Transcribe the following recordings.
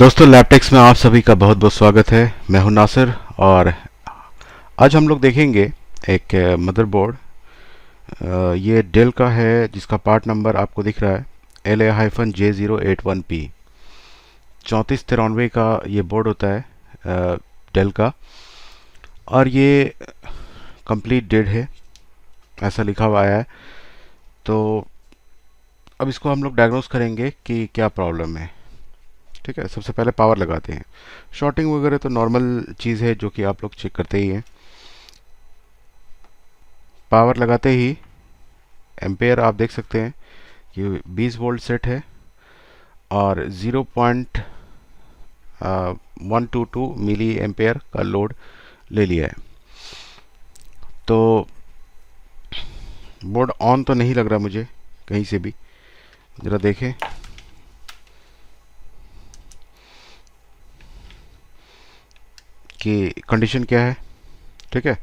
दोस्तों लैपटेक्स में आप सभी का बहुत बहुत स्वागत है। मैं हूं नासिर और आज हम लोग देखेंगे एक मदरबोर्ड। ये डेल का है जिसका पार्ट नंबर आपको दिख रहा है LA-J081P 3493 का ये बोर्ड होता है डेल का। और ये कंप्लीट डेड है ऐसा लिखा हुआ है। तो अब इसको हम लोग डायग्नोस करेंगे कि क्या प्रॉब्लम है। ठीक है, सबसे पहले पावर लगाते हैं। शॉर्टिंग वगैरह तो नॉर्मल चीज़ है जो कि आप लोग चेक करते ही हैं। पावर लगाते ही एम्पेयर आप देख सकते हैं कि 20 वोल्ट सेट है और 0.122 मिली एम्पेयर का लोड ले लिया है। तो बोर्ड ऑन तो नहीं लग रहा मुझे कहीं से भी। ज़रा देखें। कि कंडीशन क्या है। ठीक है,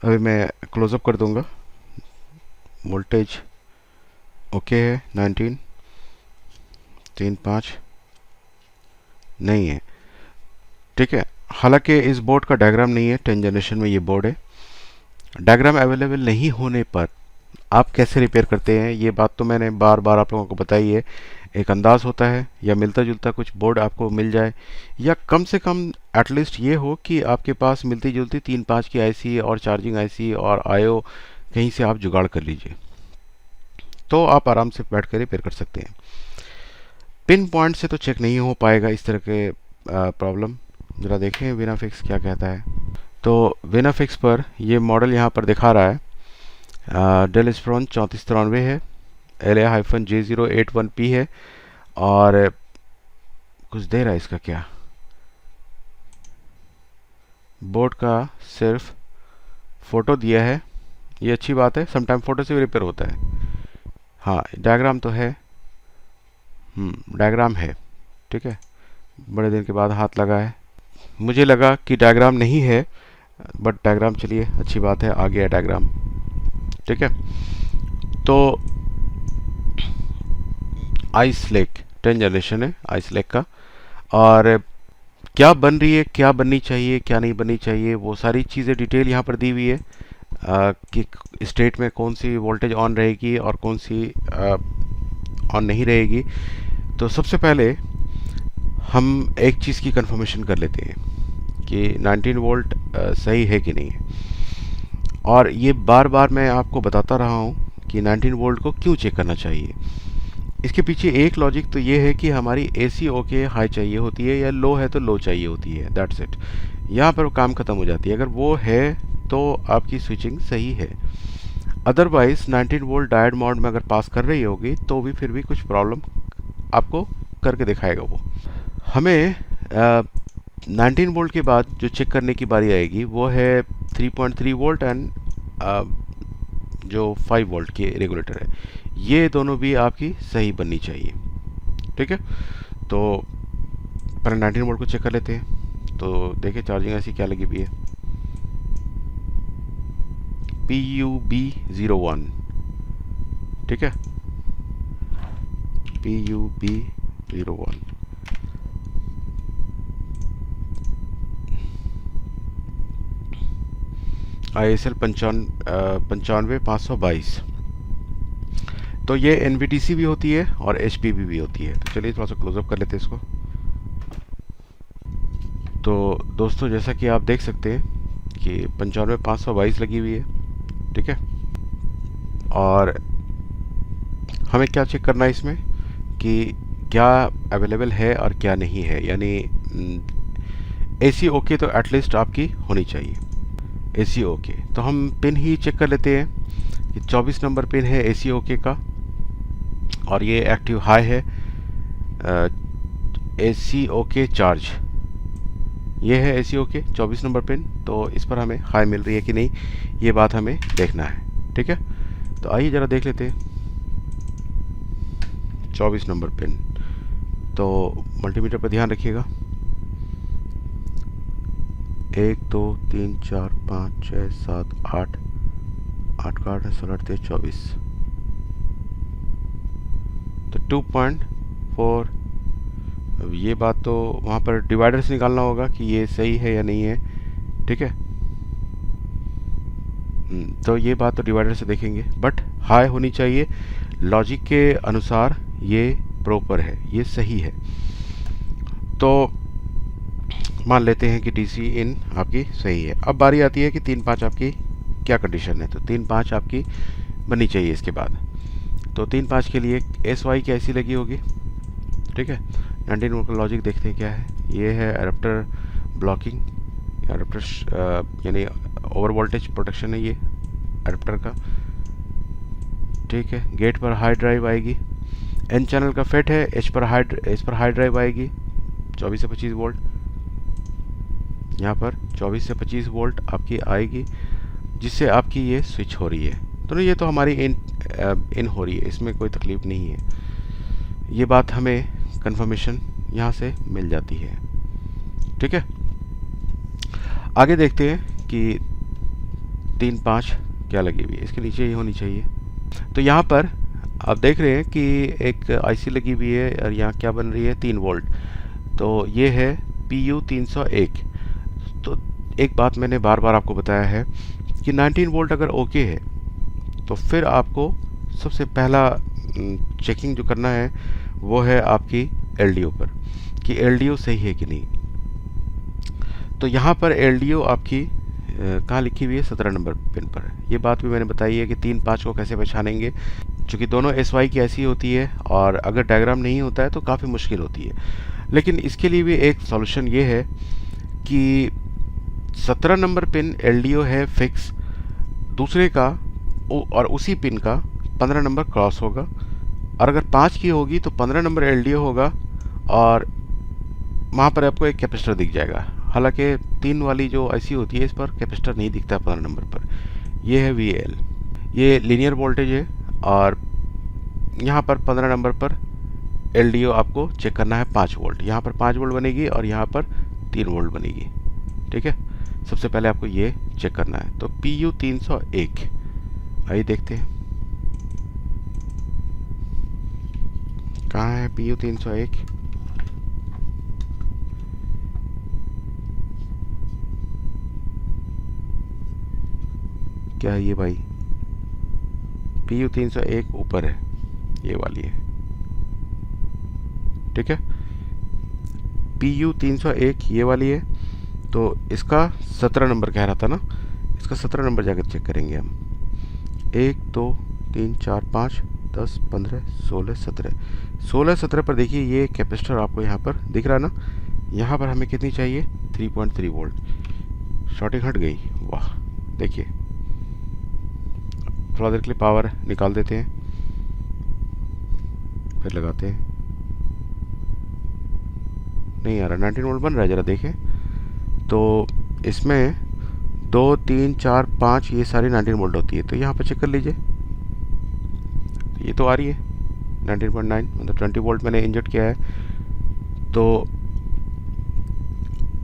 अभी मैं क्लोजअप कर दूंगा। वोल्टेज ओके है, 19.35 नहीं है। ठीक है, हालांकि इस बोर्ड का डायग्राम नहीं है। 10 जनरेशन में ये बोर्ड है। डायग्राम अवेलेबल नहीं होने पर आप कैसे रिपेयर करते हैं ये बात तो मैंने बार बार आप लोगों को बताई है। एक अंदाज होता है या मिलता जुलता कुछ बोर्ड आपको मिल जाए, या कम से कम एटलीस्ट ये हो कि आपके पास मिलती जुलती 3-5 की आईसी और चार्जिंग आईसी और आईओ कहीं से आप जुगाड़ कर लीजिए, तो आप आराम से बैठ कर रिपेयर कर सकते हैं। पिन पॉइंट से तो चेक नहीं हो पाएगा इस तरह के प्रॉब्लम। ज़रा देखें विनाफिक्स क्या कहता है। तो विनाफिक्स पर ये मॉडल यहाँ पर दिखा रहा है डेल स्प्रॉन 3493 है, LA-J081P है और कुछ दे रहा है इसका क्या। बोर्ड का सिर्फ फ़ोटो दिया है, ये अच्छी बात है। समटाइम फ़ोटो से भी रिपेयर होता है। हाँ, डायग्राम तो है। डायग्राम है। ठीक है, बड़े दिन के बाद हाथ लगा है। मुझे लगा कि डायग्राम नहीं है, बट डायग्राम चलिए अच्छी बात है, आ गया डायग्राम। ठीक है, तो आइस लेक 10 जनरेशन है आइस लेक का। और क्या बन रही है, क्या बननी चाहिए, क्या नहीं बननी चाहिए, वो सारी चीज़ें डिटेल यहाँ पर दी हुई है कि स्टेट में कौन सी वोल्टेज ऑन रहेगी और कौन सी ऑन नहीं रहेगी। तो सबसे पहले हम एक चीज़ की कंफर्मेशन कर लेते हैं कि 19 वोल्ट सही है कि नहीं है। और ये बार बार मैं आपको बताता रहा हूँ कि 19 वोल्ट को क्यों चेक करना चाहिए। इसके पीछे एक लॉजिक तो ये है कि हमारी एसी ओके हाई चाहिए होती है या लो है तो लो चाहिए होती है। दैट्स इट, यहाँ पर काम ख़त्म हो जाती है। अगर वो है तो आपकी स्विचिंग सही है। अदरवाइज 19 वोल्ट डायोड मोड में अगर पास कर रही होगी तो भी फिर भी कुछ प्रॉब्लम आपको करके दिखाएगा वो। हमें 19 वोल्ट के बाद जो चेक करने की बारी आएगी वो है 3.3 वोल्ट एंड जो 5 वोल्ट के रेगुलेटर है। ये दोनों भी आपकी सही बननी चाहिए। ठीक है, तो पहले 19 वोल्ट को चेक कर लेते हैं। तो देखिए चार्जिंग ऐसी क्या लगी हुई है, PUB01। ठीक है, PUB01। ISL 95-522। तो ये NVDC भी होती है और HPB भी होती है। तो चलिए थोड़ा सा क्लोजअप कर लेते हैं इसको। तो दोस्तों जैसा कि आप देख सकते हैं कि 95-522 लगी हुई है। ठीक है, और हमें क्या चेक करना है इसमें कि क्या अवेलेबल है और क्या नहीं है। यानी AC ओके तो एटलीस्ट आपकी होनी चाहिए। AC ओके तो हम पिन ही चेक कर लेते हैं कि 24 नंबर पिन है AC ओके का और ये एक्टिव हाई है। AC ओके चार्ज ये है AC ओके 24 नंबर पिन। तो इस पर हमें हाई मिल रही है कि नहीं ये बात हमें देखना है। ठीक है, तो आइए ज़रा देख लेते हैं 24 नंबर पिन। तो मल्टीमीटर पर ध्यान रखिएगा। 1 2 3 4 5 6 7 8 8 का 8 16 23 24। तो 2.4 ये बात तो वहाँ पर डिवाइडर से निकालना होगा कि ये सही है या नहीं है। ठीक है, तो ये बात तो डिवाइडर से देखेंगे, बट हाई होनी चाहिए। लॉजिक के अनुसार ये प्रॉपर है, ये सही है। तो मान लेते हैं कि डीसी इन आपकी सही है। अब बारी आती है कि 3-5 आपकी क्या कंडीशन है। तो 3-5 आपकी बननी चाहिए इसके बाद। तो 3-5 के लिए एस वाई कैसी लगी होगी। ठीक है, 19 वोल्ट का लॉजिक देखते हैं क्या है। ये है एडाप्टर ब्लॉकिंग, एडाप्टर यानी ओवर वोल्टेज प्रोटेक्शन है ये एडाप्टर का। ठीक है, गेट पर हाई ड्राइव आएगी। एन चैनल का फेट है, एच पर हाई ड्राइव आएगी 24 से 25 वोल्ट। यहाँ पर 24 से 25 वोल्ट आपकी आएगी, जिससे आपकी ये स्विच हो रही है। तो ये तो हमारी इन हो रही है, इसमें कोई तकलीफ नहीं है। ये बात हमें कंफर्मेशन यहाँ से मिल जाती है। ठीक है, आगे देखते हैं कि 3-5 क्या लगी हुई है। इसके नीचे ये होनी चाहिए। तो यहाँ पर आप देख रहे हैं कि एक आईसी लगी हुई है और यहाँ क्या बन रही है 3 वोल्ट। तो ये है PU 301। तो एक बात मैंने बार बार आपको बताया है कि 19 वोल्ट अगर ओके है तो फिर आपको सबसे पहला चेकिंग जो करना है वो है आपकी LDO पर, कि LDO सही है कि नहीं। तो यहाँ पर LDO आपकी कहाँ लिखी हुई है, 17 नंबर पिन पर। ये बात भी मैंने बताई है कि 3-5 को कैसे पहचानेंगे, क्योंकि दोनों SY की ऐसी होती है और अगर डायग्राम नहीं होता है तो काफ़ी मुश्किल होती है। लेकिन इसके लिए भी एक सॉल्यूशन ये है कि 17 नंबर पिन LDO है फिक्स, दूसरे का और उसी पिन का 15 नंबर क्रॉस होगा, और अगर 5 की होगी तो 15 नंबर LDO होगा और वहाँ पर आपको एक कैपेसिटर दिख जाएगा। हालांकि 3 वाली जो ऐसी होती है इस पर कैपेसिटर नहीं दिखता 15 नंबर पर। ये है VL, ये लीनियर वोल्टेज है और यहाँ पर 15 नंबर पर LDO आपको चेक करना है 5 वोल्ट। यहाँ पर 5 वोल्ट बनेगी और यहाँ पर 3 वोल्ट बनेगी। ठीक है, सबसे पहले आपको ये चेक करना है। तो PU 301 आइए देखते हैं कहाँ है PU 301। क्या है ये भाई, PU 301 ऊपर है, ये वाली है। ठीक है, PU 301 ये वाली है। तो इसका 17 नंबर कह रहा था ना, इसका 17 नंबर जाकर चेक करेंगे हम। 1 2 3 4 5 10 15 16 17 16 17 पर देखिए ये कैपेसिटर आपको यहाँ पर दिख रहा है ना। यहाँ पर हमें कितनी चाहिए, 3.3 वोल्ट। शॉर्टिंग हट गई, वाह। देखिए थोड़ा देर के लिए पावर निकाल देते हैं, फिर लगाते हैं। नहीं आ रहा, 19 वोल्ट बन रहा है, ज़रा देखें। तो इसमें 2 3 4 5 ये सारी 19 वोल्ट होती है। तो यहाँ पर चेक कर लीजिए, ये तो आ रही है 19.9, मतलब 20 वोल्ट मैंने इंजेक्ट किया है तो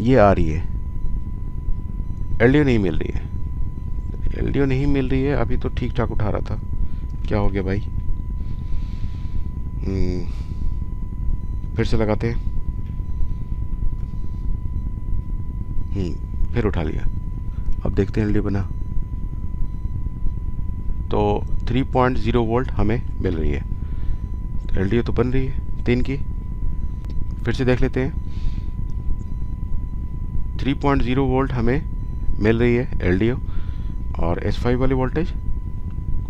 ये आ रही है। LDO नहीं मिल रही है, LDO नहीं मिल रही है। अभी तो ठीक ठाक उठा रहा था, क्या हो गया भाई। फिर से लगाते हैं। फिर उठा लिया। अब देखते हैं LDO बना। तो 3.0 वोल्ट हमें मिल रही है। तो LDO तो बन रही है 3 की। फिर से देख लेते हैं। 3.0 वोल्ट हमें मिल रही है LDO, और S5 वाली वोल्टेज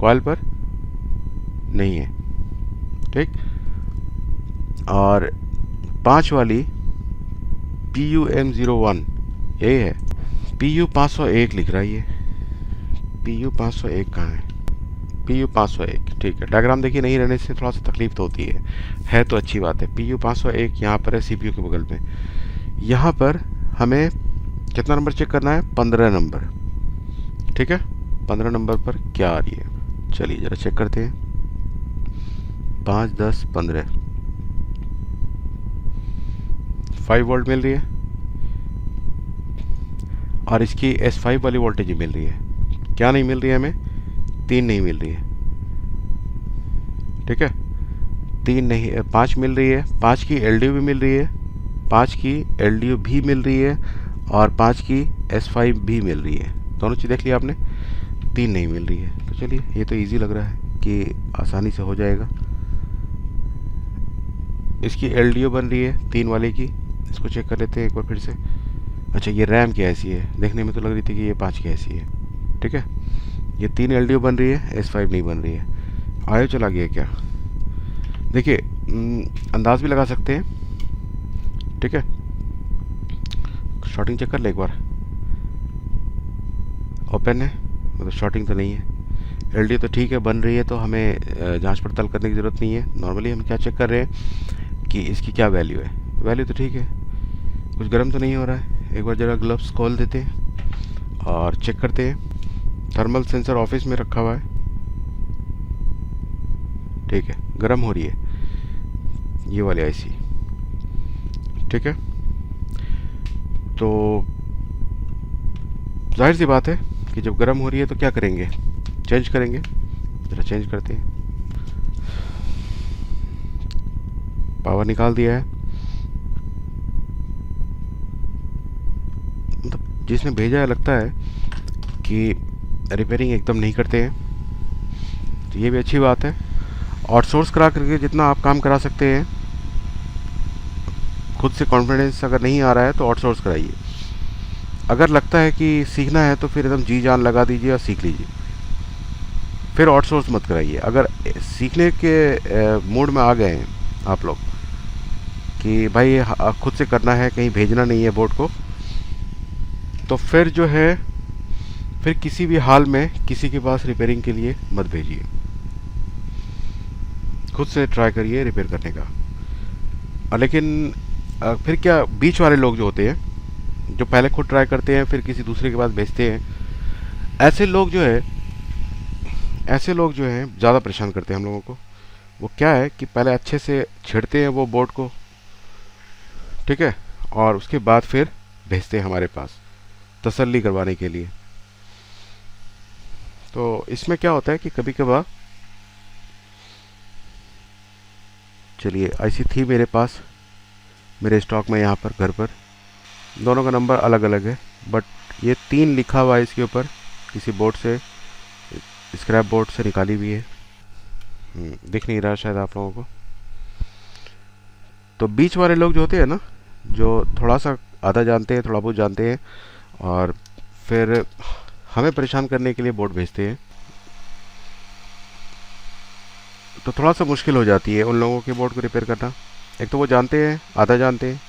कॉइल पर नहीं है। ठीक, और 5 वाली PUM01 यही है। PU 501 लिख रहा है ये। PU 501 कहाँ है, PU 501। ठीक है, डायग्राम देखिए नहीं रहने से थोड़ा सा तकलीफ तो होती है तो अच्छी बात है। PU 501 यहाँ पर है CPU के बगल में। यहाँ पर हमें कितना नंबर चेक करना है, 15 नंबर। ठीक है, 15 नंबर पर क्या आ रही है, चलिए ज़रा चेक करते हैं। 5 10 15 5 वोल्ट मिल रही है, और इसकी S5 वाली वोल्टेज मिल रही है। क्या नहीं मिल रही है हमें, 3 नहीं मिल रही है। ठीक है, तीन नहीं, 5 मिल रही है, 5 की LDO भी मिल रही है, 5 की LDO भी मिल रही है, और 5 की S5 भी मिल रही है। दोनों चीज़ देख लिया आपने, 3 नहीं मिल रही है। तो चलिए, ये तो इजी लग रहा है कि आसानी से हो जाएगा। इसकी LDO बन रही है 3 वाले की, इसको चेक कर लेते हैं एक बार फिर से। अच्छा, ये रैम की ऐसी है, देखने में तो लग रही थी कि ये 5 की ऐसी है। ठीक है, ये 3 LDO बन रही है, S5 नहीं बन रही है। आयो चला गया क्या? देखिए, अंदाज भी लगा सकते हैं। ठीक है, शॉर्टिंग चेक कर ले एक बार। ओपन है, मतलब शॉर्टिंग तो नहीं है। LDO तो ठीक है, बन रही है, तो हमें जांच पड़ताल करने की ज़रूरत नहीं है। नॉर्मली हम क्या चेक कर रहे हैं कि इसकी क्या वैल्यू है। वैल्यू तो ठीक है, कुछ गर्म तो नहीं हो रहा है। एक बार ज़रा ग्लव्स खोल देते हैं और चेक करते हैं। थर्मल सेंसर ऑफिस में रखा हुआ है। ठीक है, गर्म हो रही है ये वाली IC। ठीक है, तो जाहिर सी बात है कि जब गर्म हो रही है तो क्या करेंगे, चेंज करेंगे। ज़रा चेंज करते हैं। पावर निकाल दिया है। मतलब जिसने भेजा है लगता है कि रिपेयरिंग एकदम नहीं करते हैं, तो ये भी अच्छी बात है। आउटसोर्स करा करके जितना आप काम करा सकते हैं, खुद से कॉन्फिडेंस अगर नहीं आ रहा है तो आउटसोर्स कराइए। अगर लगता है कि सीखना है तो फिर एकदम जी जान लगा दीजिए और सीख लीजिए, फिर आउटसोर्स मत कराइए। अगर सीखने के मूड में आ गए हैं आप लोग कि भाई खुद से करना है, कहीं भेजना नहीं है बोर्ड को, तो फिर जो है, फिर किसी भी हाल में किसी के पास रिपेयरिंग के लिए मत भेजिए। खुद से ट्राई करिए रिपेयर करने का। लेकिन फिर क्या, बीच वाले लोग जो होते हैं, जो पहले खुद ट्राई करते हैं फिर किसी दूसरे के पास भेजते हैं, ऐसे लोग जो है, ऐसे लोग जो हैं ज़्यादा परेशान करते हैं हम लोगों को। वो क्या है कि पहले अच्छे से छेड़ते हैं वो बोर्ड को, ठीक है, और उसके बाद फिर भेजते हैं हमारे पास तसल्ली करवाने के लिए। तो इसमें क्या होता है कि कभी कभार, चलिए IC थी मेरे पास, मेरे स्टॉक में यहाँ पर घर पर, दोनों का नंबर अलग अलग है, बट ये 3 लिखा हुआ है इसके ऊपर, किसी बोर्ड से, स्क्रैप बोर्ड से निकाली हुई है। दिख नहीं रहा शायद आप लोगों को। तो बीच वाले लोग जो होते हैं ना, जो थोड़ा सा आधा जानते हैं, थोड़ा बहुत जानते हैं, और फिर हमें परेशान करने के लिए बोर्ड भेजते हैं, तो थोड़ा सा मुश्किल हो जाती है उन लोगों के बोर्ड को रिपेयर करना। एक तो वो जानते हैं, आधा जानते हैं,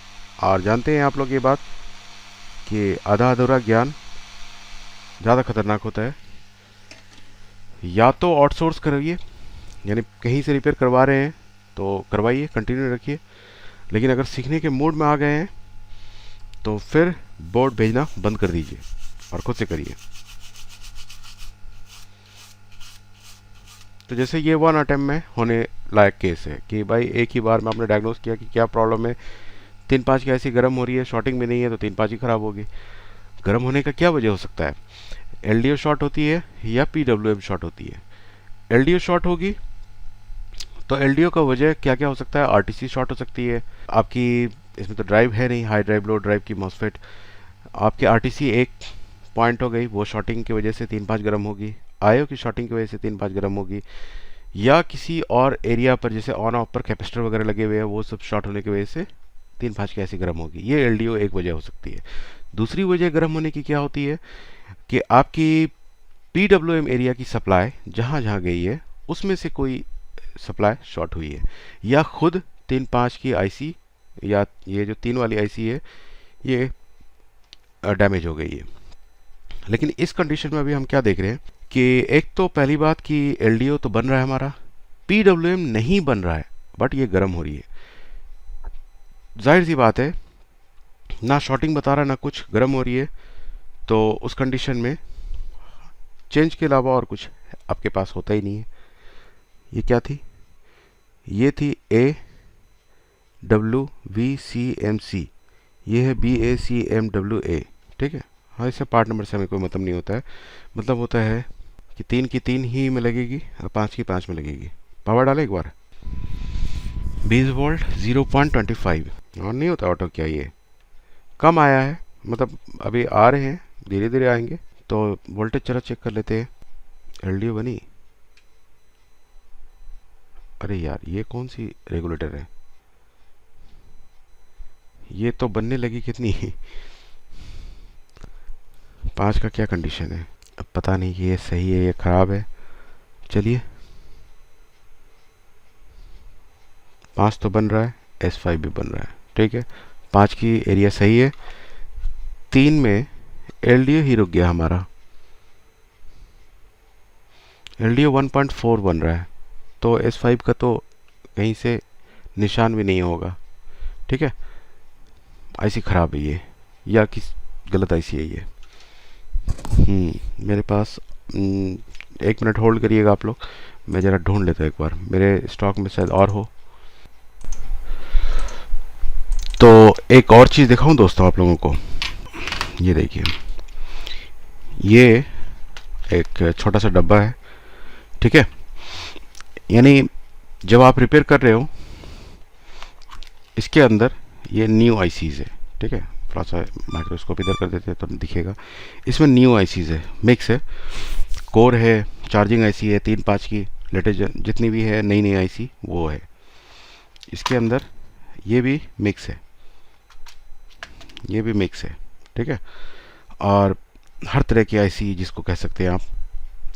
और जानते हैं आप लोग ये बात कि आधा अधूरा ज्ञान ज़्यादा खतरनाक होता है। या तो आउटसोर्स करिए, यानी कहीं से रिपेयर करवा रहे हैं तो करवाइए, कंटिन्यू रखिए। लेकिन अगर सीखने के मूड में आ गए हैं तो फिर बोर्ड भेजना बंद कर दीजिए और खुद से करिए। तो जैसे ये 1 अटेम्प्ट में होने लायक केस है कि भाई एक ही बार में आपने डायग्नोस किया कि क्या प्रॉब्लम है, 3-5 की ऐसी गर्म हो रही है, शॉर्टिंग भी नहीं है, तो 3-5 ही ख़राब होगी। गर्म होने का क्या वजह हो सकता है? LDO शॉर्ट होती है या PWM शॉर्ट होती है। LDO शॉर्ट होगी तो LDO का वजह क्या क्या हो सकता है? RTC शॉर्ट हो सकती है आपकी, इसमें तो ड्राइव है नहीं, हाई ड्राइव लो ड्राइव की मॉसफेट, आपकी RTC एक पॉइंट हो गई, वो शॉर्टिंग की वजह से 3-5 गर्म होगी। IO की शॉर्टिंग की वजह से 3-5 गर्म होगी, या किसी और एरिया पर जैसे ऑन ऑफ पर कैपेसिटर वगैरह लगे हुए हैं, वो सब शॉर्ट होने की वजह से 3-5 की ऐसी गर्म होगी। ये LDO एक वजह हो सकती है। दूसरी वजह गर्म होने की क्या होती है कि आपकी PWM एरिया की सप्लाई जहाँ जहाँ गई है उसमें से कोई सप्लाई शॉर्ट हुई है, या खुद 3-5 की IC, या ये जो 3 वाली IC है ये डैमेज हो गई है। लेकिन इस कंडीशन में अभी हम क्या देख रहे हैं कि एक तो पहली बात कि LDO तो बन रहा है हमारा, PWM नहीं बन रहा है, बट ये गर्म हो रही है। जाहिर सी बात है, ना शॉर्टिंग बता रहा ना कुछ, गर्म हो रही है, तो उस कंडीशन में चेंज के अलावा और कुछ आपके पास होता ही नहीं है। ये क्या थी? ये थी AWVCMC, ये है BACMWA, ठीक है। हाँ, इससे पार्ट नंबर से हमें कोई मतलब नहीं होता है, मतलब होता है कि 3 की 3 ही में लगेगी और 5 की 5 में लगेगी। पावर डालें एक बार। 20 वोल्ट 0.25 ऑन नहीं होता ऑटो, क्या ये कम आया है, मतलब अभी आ रहे हैं, धीरे धीरे आएंगे। तो वोल्टेज चलो चेक कर लेते हैं। एलडीओ बनी, अरे यार ये कौन सी रेगुलेटर है, ये तो बनने लगी कितनी 5 का क्या कंडीशन है, अब पता नहीं कि ये सही है ये ख़राब है। चलिए 5 तो बन रहा है, S5 भी बन रहा है, ठीक है। 5 की एरिया सही है। 3 में एलडीओ ही रुक गया हमारा, एलडीओ 1.4 बन रहा है, तो S5 का तो कहीं से निशान भी नहीं होगा, ठीक है। आईसी ख़राब है ये, या किस गलत आईसी है ये। मेरे पास 1 मिनट होल्ड करिएगा आप लोग, मैं ज़रा ढूंढ लेता हूँ एक बार, मेरे स्टॉक में शायद और हो। तो एक और चीज़ दिखाऊं दोस्तों आप लोगों को, ये देखिए, ये एक छोटा सा डब्बा है, ठीक है। यानी जब आप रिपेयर कर रहे हो, इसके अंदर ये न्यू आईसीज है, ठीक है। थोड़ा सा माइक्रोस्कोप इधर कर देते हैं तो दिखेगा, इसमें न्यू आईसीज है, मिक्स है, कोर है, चार्जिंग आईसी है 3-5 की, लेटेस्ट जितनी भी है नई नई आईसी वो है इसके अंदर। ये भी मिक्स है, ये भी मिक्स है, ठीक है। और हर तरह की आईसी जिसको कह सकते हैं आप,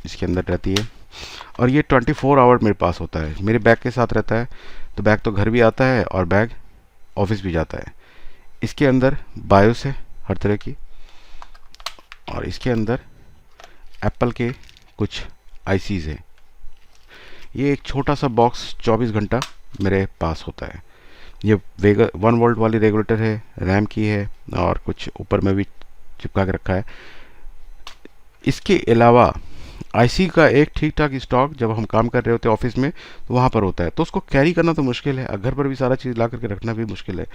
इसके अंदर रहती है। और ये 24 आवर मेरे पास होता है, मेरे बैग के साथ रहता है, तो बैग तो घर भी आता है और बैग ऑफिस भी जाता है। इसके अंदर बायोस है हर तरह की, और इसके अंदर एप्पल के कुछ आईसीज हैं। ये एक छोटा सा बॉक्स 24 घंटा मेरे पास होता है। ये 1 वोल्ट वाली रेगुलेटर है, रैम की है, और कुछ ऊपर में भी चिपका के रखा है। इसके अलावा आईसी का एक ठीक ठाक स्टॉक जब हम काम कर रहे होते हैं ऑफिस में तो वहाँ पर होता है, तो उसको कैरी करना तो मुश्किल है, घर पर भी सारा चीज़ ला करके रखना भी मुश्किल है।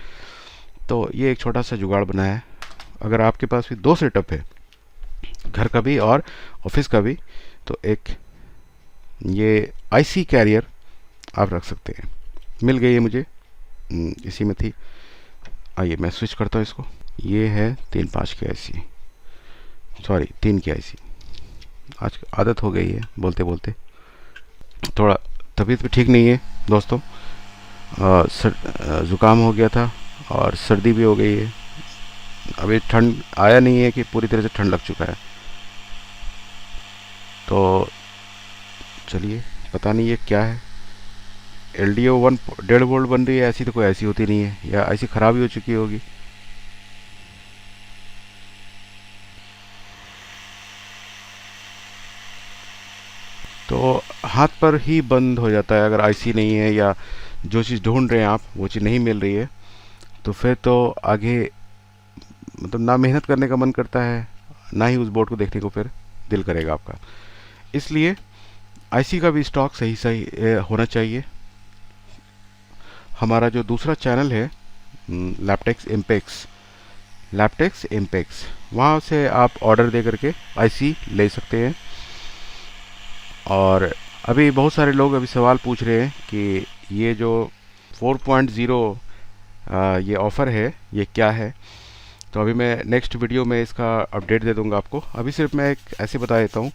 तो ये एक छोटा सा जुगाड़ बनाया है। अगर आपके पास भी 2 सेटअप है, घर का भी और ऑफिस का भी, तो एक ये आईसी कैरियर आप रख सकते हैं। मिल गई है मुझे, इसी में थी। आइए मैं स्विच करता हूँ इसको। ये है 3-5 की आईसी, सॉरी 3 की आईसी। आज आदत हो गई है बोलते बोलते, थोड़ा तबीयत भी ठीक नहीं है दोस्तों, ज़ुकाम हो गया था और सर्दी भी हो गई है। अभी ठंड आया नहीं है कि पूरी तरह से ठंड लग चुका है। तो चलिए, पता नहीं ये क्या है, एलडीओ 1.5 वोल्ट बन रही है, ऐसी तो कोई ऐसी होती नहीं है, या ऐसी ख़राब ही हो चुकी होगी। तो हाथ पर ही बंद हो जाता है अगर आईसी नहीं है, या जो चीज़ ढूंढ रहे हैं आप वो चीज़ नहीं मिल रही है, तो फिर तो आगे मतलब ना मेहनत करने का मन करता है, ना ही उस बोर्ड को देखने को फिर दिल करेगा आपका। इसलिए आईसी का भी स्टॉक सही सही होना चाहिए। हमारा जो दूसरा चैनल है लैपटेक्स इम्पेक्स, वहाँ से आप ऑर्डर दे करके आईसी ले सकते हैं। और अभी बहुत सारे लोग अभी सवाल पूछ रहे हैं कि ये जो 4.0 ये ऑफ़र है ये क्या है। तो अभी मैं नेक्स्ट वीडियो में इसका अपडेट दे दूंगा आपको। अभी सिर्फ मैं एक ऐसे बता देता हूँ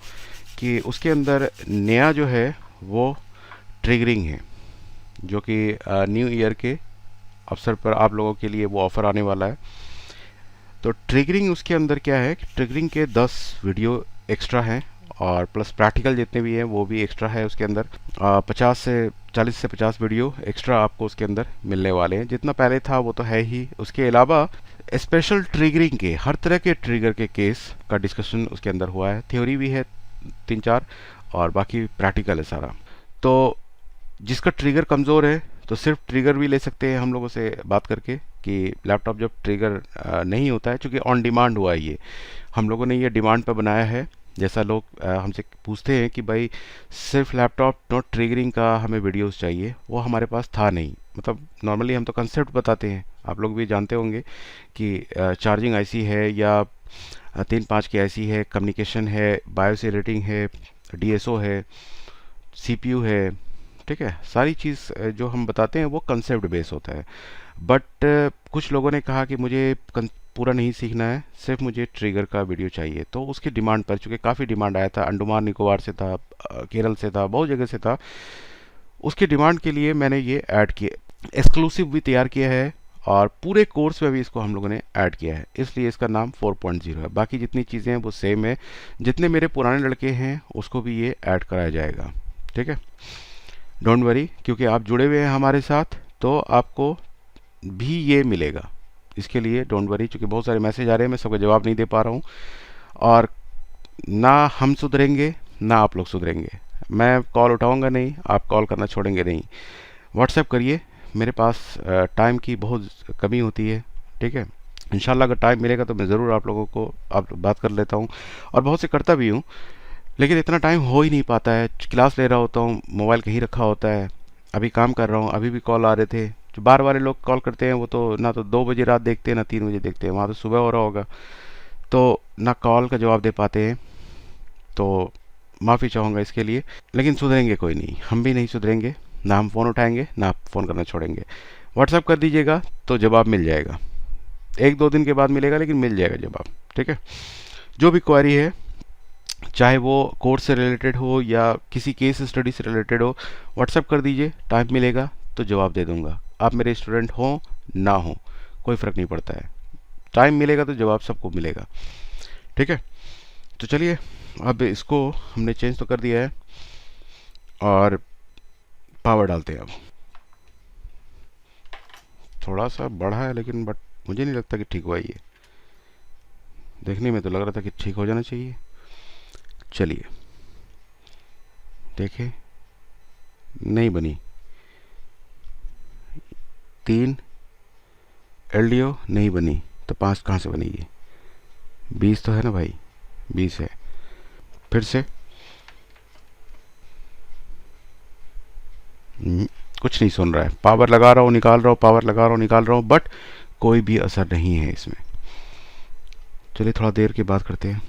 कि उसके अंदर नया जो है वो ट्रिगरिंग है, जो कि न्यू ईयर के अवसर पर आप लोगों के लिए वो ऑफ़र आने वाला है। तो ट्रिगरिंग उसके अंदर क्या है कि ट्रिगरिंग के 10 वीडियो एक्स्ट्रा हैं, और प्लस प्रैक्टिकल जितने भी हैं वो भी एक्स्ट्रा है उसके अंदर। 40 से 50 वीडियो एक्स्ट्रा आपको उसके अंदर मिलने वाले हैं। जितना पहले था वो तो है ही, उसके अलावा स्पेशल ट्रिगरिंग के हर तरह के ट्रिगर के केस का डिस्कशन उसके अंदर हुआ है। थ्योरी भी है 3-4, और बाकी प्रैक्टिकल है सारा। तो जिसका ट्रिगर कमज़ोर है तो सिर्फ ट्रिगर भी ले सकते हैं हम लोगों से बात करके कि लैपटॉप जब ट्रिगर नहीं होता है, चूँकि ऑन डिमांड हुआ है ये, हम लोगों ने ये डिमांड पर बनाया है। जैसा लोग हमसे पूछते हैं कि भाई सिर्फ लैपटॉप नॉट ट्रिगरिंग का हमें वीडियोस चाहिए, वो हमारे पास था नहीं। मतलब नॉर्मली हम तो कंसेप्ट बताते हैं, आप लोग भी जानते होंगे कि चार्जिंग आईसी है, या 3-5 की आईसी है, कम्युनिकेशन है, बायोस रेटिंग है, डीएसओ है, सीपीयू है, ठीक है, सारी चीज़ जो हम बताते हैं वो कंसेप्ट बेस होता है। बट कुछ लोगों ने कहा कि मुझे पूरा नहीं सीखना है, सिर्फ मुझे ट्रिगर का वीडियो चाहिए। तो उसकी डिमांड पर, चूँकि काफ़ी डिमांड आया था, अंडमान निकोबार से था, केरल से था, बहुत जगह से था, उसकी डिमांड के लिए मैंने ये ऐड किया, एक्सक्लूसिव भी तैयार किया है, और पूरे कोर्स में भी इसको हम लोगों ने ऐड किया है, इसलिए इसका नाम 4.0 है। बाकी जितनी चीज़ें हैं वो सेम है, जितने मेरे पुराने लड़के हैं उसको भी ये ऐड कराया जाएगा। ठीक है, डोंट वरी, क्योंकि आप जुड़े हुए हैं हमारे साथ, तो आपको भी ये मिलेगा। इसके लिए डोंट वरी, क्योंकि बहुत सारे मैसेज आ रहे हैं, मैं सबका जवाब नहीं दे पा रहा हूँ, और ना हम सुधरेंगे ना आप लोग सुधरेंगे। मैं कॉल उठाऊंगा नहीं, आप कॉल करना छोड़ेंगे नहीं। व्हाट्सएप करिए, मेरे पास टाइम की बहुत कमी होती है। ठीक है, इंशाल्लाह अगर टाइम मिलेगा तो मैं ज़रूर आप लोगों को आप बात कर लेता हूँ, और बहुत से करता भी हूँ, लेकिन इतना टाइम हो ही नहीं पाता है। क्लास ले रहा होता हूँ, मोबाइल कहीं रखा होता है, अभी काम कर रहा हूँ, अभी भी कॉल आ रहे थे। जो बार बार लोग कॉल करते हैं वो तो ना तो 2 बजे रात देखते हैं, ना 3 बजे देखते हैं, वहाँ तो सुबह हो रहा होगा, तो ना कॉल का जवाब दे पाते हैं। तो माफ़ी चाहूँगा इसके लिए, लेकिन सुधरेंगे कोई नहीं, हम भी नहीं सुधरेंगे, ना हम फ़ोन उठाएंगे ना आप फ़ोन करना छोड़ेंगे। व्हाट्सएप कर दीजिएगा तो जवाब मिल जाएगा, 1-2 दिन के बाद मिलेगा, लेकिन मिल जाएगा जवाब। ठीक है, जो भी क्वेरी है, चाहे वो कोर्स से रिलेटेड हो या किसी केस स्टडी से रिलेटेड हो, व्हाट्सएप कर दीजिए, टाइम मिलेगा तो जवाब दे दूंगा। आप मेरे स्टूडेंट हो ना हो, कोई फ़र्क नहीं पड़ता है, टाइम मिलेगा तो जवाब सबको मिलेगा। ठीक है, तो चलिए, अब इसको हमने चेंज तो कर दिया है, और पावर डालते हैं। अब थोड़ा सा बढ़ा है, लेकिन बट मुझे नहीं लगता कि ठीक हुआ ये, देखने में तो लग रहा था कि ठीक हो जाना चाहिए। चलिए देखें, नहीं बनी। 3 एलडीओ नहीं बनी, तो 5 कहाँ से बनेगी? 20 तो है ना भाई, 20 है। फिर से कुछ नहीं सुन रहा है, पावर लगा रहा हूँ निकाल रहा हूँ, पावर लगा रहा हूँ निकाल रहा हूँ, बट कोई भी असर नहीं है इसमें। चलिए थोड़ा देर के बात करते हैं।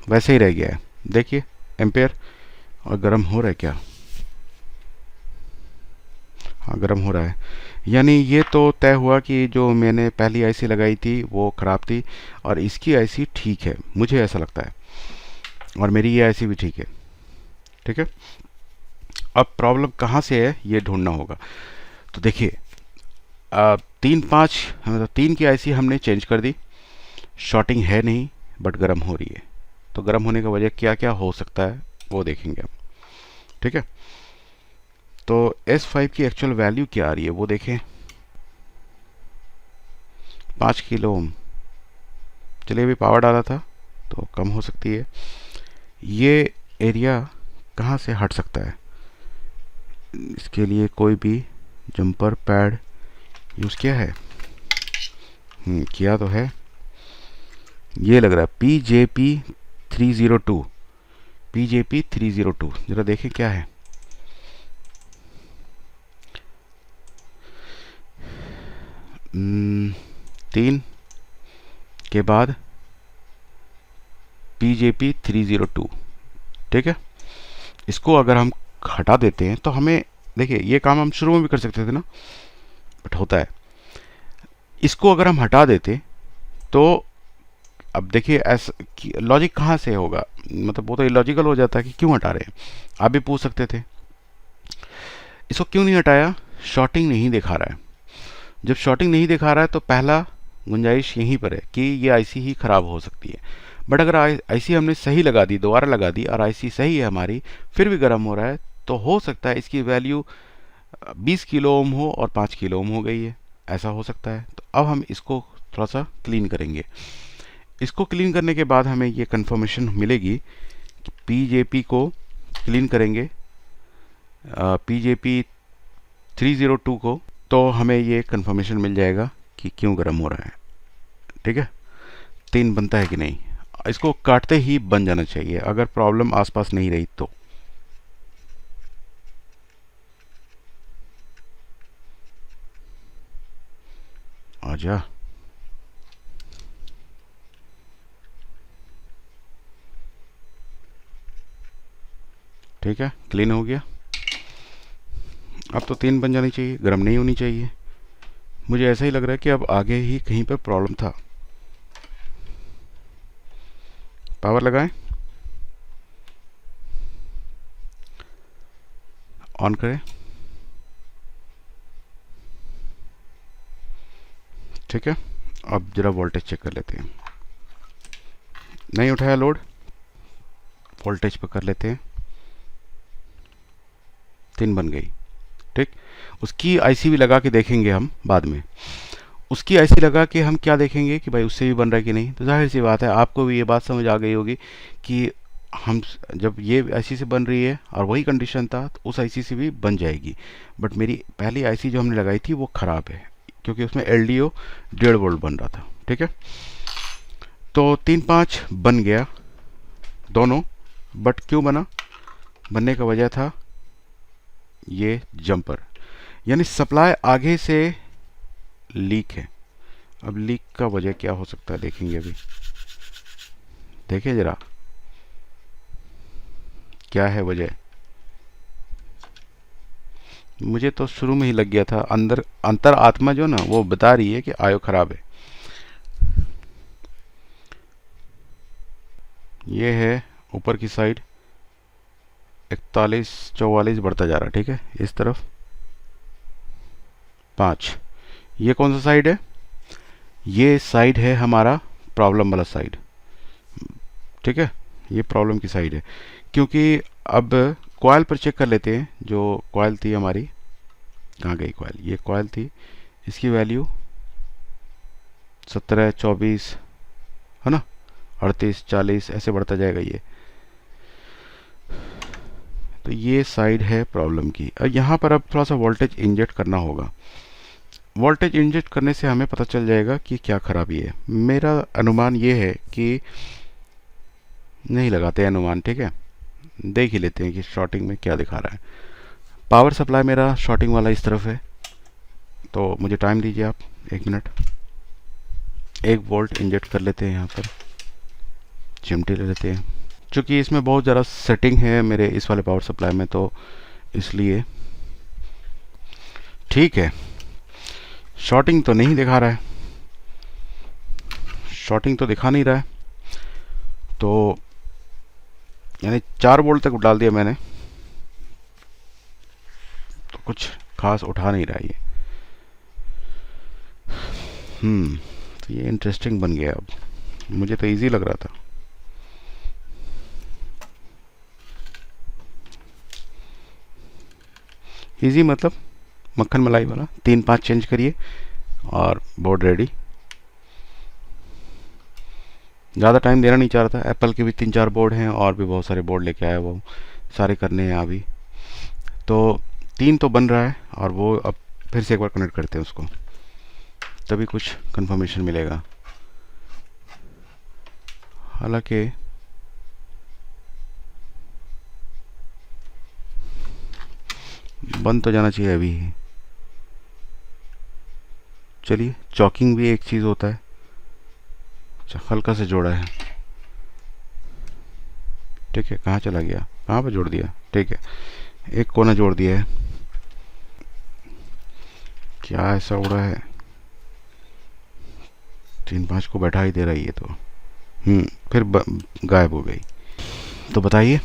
वैसे ही रह गया है, देखिए एम्पेयर। और गर्म हो रहा है क्या? हाँ गर्म हो रहा है, यानी ये तो तय हुआ कि जो मैंने पहली आईसी लगाई थी वो ख़राब थी, और इसकी आईसी ठीक है, मुझे ऐसा लगता है, और मेरी ये आईसी भी ठीक है। ठीक है, अब प्रॉब्लम कहाँ से है ये ढूंढना होगा। तो देखिए, 3-5 मतलब 3 की आईसी हमने चेंज कर दी, शॉर्टिंग है नहीं, बट गर्म हो रही है। तो गर्म होने का वजह क्या क्या हो सकता है वो देखेंगे हम। ठीक है, तो S5 की एक्चुअल वैल्यू क्या आ रही है वो देखें, 5 किलो ओम। चलिए अभी पावर डाला था तो कम हो सकती है। ये एरिया कहाँ से हट सकता है, इसके लिए कोई भी जंपर पैड यूज़ किया है? किया तो है, ये लग रहा है PJP 302, PJP 302, ज़रा देखें क्या है। हम्म, 3 के बाद PJP 302। ठीक है, इसको अगर हम हटा देते हैं तो हमें, देखिए ये काम हम शुरू में भी कर सकते थे ना, बट होता है। इसको अगर हम हटा देते तो अब देखिए ऐसा लॉजिक कहाँ से होगा, मतलब वो तो इलॉजिकल हो जाता है कि क्यों हटा रहे हैं। आप भी पूछ सकते थे इसको क्यों नहीं हटाया, शॉर्टिंग नहीं दिखा रहा है। जब शॉर्टिंग नहीं दिखा रहा है तो पहला गुंजाइश यहीं पर है कि ये आईसी ही ख़राब हो सकती है। बट अगर आईसी हमने सही लगा दी, दोबारा लगा दी, और आईसी सही है हमारी, फिर भी गर्म हो रहा है, तो हो सकता है इसकी वैल्यू 20 किलो ओम हो और 5 किलो ओम हो गई है, ऐसा हो सकता है। तो अब हम इसको थोड़ा सा क्लीन करेंगे। इसको क्लीन करने के बाद हमें ये कंफर्मेशन मिलेगी कि पीजेपी को क्लीन करेंगे, PJP 302 को, तो हमें ये कंफर्मेशन मिल जाएगा कि क्यों गर्म हो रहा है। ठीक है, 3 बनता है कि नहीं, इसको काटते ही बन जाना चाहिए अगर प्रॉब्लम आसपास नहीं रही तो। आजा, ठीक है, क्लीन हो गया। अब तो 3 बन जानी चाहिए, गर्म नहीं होनी चाहिए। मुझे ऐसा ही लग रहा है कि अब आगे ही कहीं पर प्रॉब्लम था। पावर लगाएं, ऑन करें, ठीक है। अब जरा वोल्टेज चेक कर लेते हैं। नहीं उठाया लोड, वोल्टेज पर कर लेते हैं। 3 बन गई, ठीक। उसकी आईसी भी लगा के देखेंगे हम बाद में। उसकी आईसी लगा के हम क्या देखेंगे कि भाई उससे भी बन रहा है कि नहीं। तो जाहिर सी बात है, आपको भी ये बात समझ आ गई होगी कि हम जब ये आईसी से बन रही है और वही कंडीशन था तो उस आईसी से भी बन जाएगी। बट मेरी पहली आईसी जो हमने लगाई थी वो ख़राब है, क्योंकि उसमें एलडीओ 1.5 वोल्ट बन रहा था, ठीक है। तो 3-5 बन गया दोनों। बट क्यों बना? बनने का वजह था ये जंपर, यानी सप्लाई आगे से लीक है। अब लीक का वजह क्या हो सकता है देखेंगे अभी। देखिए जरा क्या है वजह। मुझे तो शुरू में ही लग गया था, अंदर अंतर आत्मा जो ना वो बता रही है कि आयो खराब है। ये है ऊपर की साइड 41-44 बढ़ता जा रहा है, ठीक है। इस तरफ 5। ये कौन सा साइड है? ये साइड है हमारा प्रॉब्लम वाला साइड, ठीक है। ये प्रॉब्लम की साइड है, क्योंकि अब कॉइल पर चेक कर लेते हैं। जो कॉइल थी हमारी, कहाँ गई कॉइल? ये कॉइल थी, इसकी वैल्यू 17, 24 है ना, 38, 40 ऐसे बढ़ता जाएगा ये। तो ये साइड है प्रॉब्लम की। और यहाँ पर अब थोड़ा सा वोल्टेज इंजेक्ट करना होगा। वोल्टेज इंजेक्ट करने से हमें पता चल जाएगा कि क्या खराबी है। मेरा अनुमान ये है कि नहीं लगाते अनुमान, ठीक है, देख ही लेते हैं कि शॉर्टिंग में क्या दिखा रहा है। पावर सप्लाई मेरा शॉर्टिंग वाला इस तरफ है, तो मुझे टाइम दीजिए आप 1 मिनट। 1 वोल्ट इंजेक्ट कर लेते हैं यहाँ पर, चिमटी ले लेते हैं। चूँकि इसमें बहुत ज़्यादा सेटिंग है मेरे इस वाले पावर सप्लाई में, तो इसलिए ठीक है। शॉर्टिंग तो नहीं दिखा रहा है, शॉर्टिंग तो दिखा नहीं रहा है। तो यानी 4 वोल्ट तक डाल दिया मैंने, तो कुछ खास उठा नहीं रहा ये। तो ये इंटरेस्टिंग बन गया। अब मुझे तो इजी लग रहा था। इजी मतलब मक्खन मलाई वाला। 3-5 चेंज करिए और बोर्ड रेडी। ज़्यादा टाइम देना नहीं चाह रहा था। एप्पल के भी 3-4 बोर्ड हैं और भी बहुत सारे बोर्ड लेके आया, वो सारे करने हैं अभी। तो 3 तो बन रहा है और वो अब फिर से एक बार कनेक्ट करते हैं उसको, तभी कुछ कंफर्मेशन मिलेगा। हालांकि बंद तो जाना चाहिए अभी ही। चलिए, चॉकिंग भी एक चीज़ होता है। अच्छा, हल्का से जोड़ा है, ठीक है। कहाँ चला गया? कहाँ पर जोड़ दिया? ठीक है, एक कोना जोड़ दिया है। क्या ऐसा उड़ा है? 3-5 को बैठा ही दे रही है तो फिर गायब हो गई। तो बताइए,